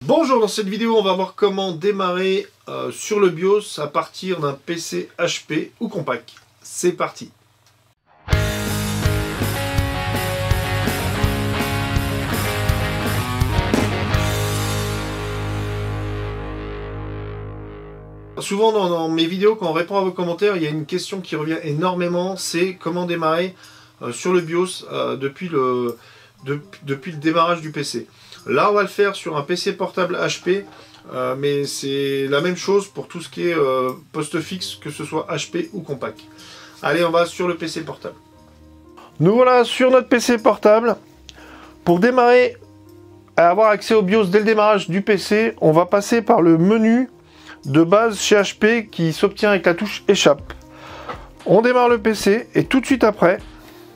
Bonjour, dans cette vidéo on va voir comment démarrer sur le BIOS à partir d'un PC HP ou compact. C'est parti. Souvent dans mes vidéos, quand on répond à vos commentaires, il y a une question qui revient énormément, c'est comment démarrer sur le BIOS depuis le démarrage du PC. Là, on va le faire sur un PC portable HP, mais c'est la même chose pour tout ce qui est poste fixe, que ce soit HP ou compact. Allez, on va sur le PC portable. Nous voilà sur notre PC portable. Pour démarrer, à avoir accès au BIOS dès le démarrage du PC, on va passer par le menu de base chez HP qui s'obtient avec la touche échappe. On démarre le PC et tout de suite après,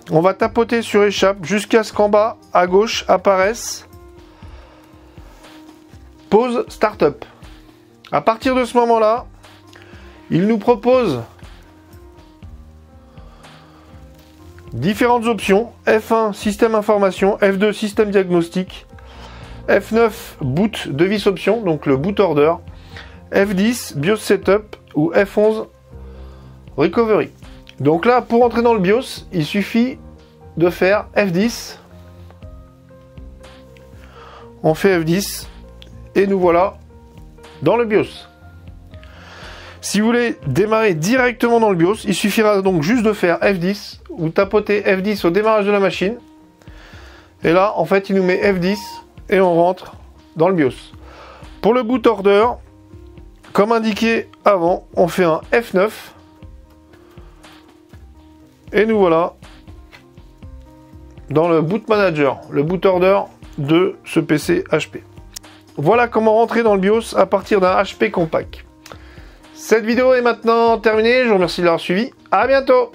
on va tapoter sur échappe jusqu'à ce qu'en bas à gauche apparaisse pause startup. À partir de ce moment-là, il nous propose différentes options. F1 système information, F2 système diagnostic, F9 boot device option, donc le boot order, F10 BIOS setup ou F11 recovery. Donc là, pour entrer dans le BIOS, il suffit de faire F10. On fait F10 et nous voilà dans le BIOS. Si vous voulez démarrer directement dans le BIOS, il suffira donc juste de faire F10 ou tapoter F10 au démarrage de la machine. Et là, en fait, il nous met F10 et on rentre dans le BIOS. Pour le boot order, comme indiqué avant, on fait un F9 et nous voilà dans le boot manager, le boot order de ce PC HP. Voilà comment rentrer dans le BIOS à partir d'un HP compact. Cette vidéo est maintenant terminée, je vous remercie de l'avoir suivi, à bientôt.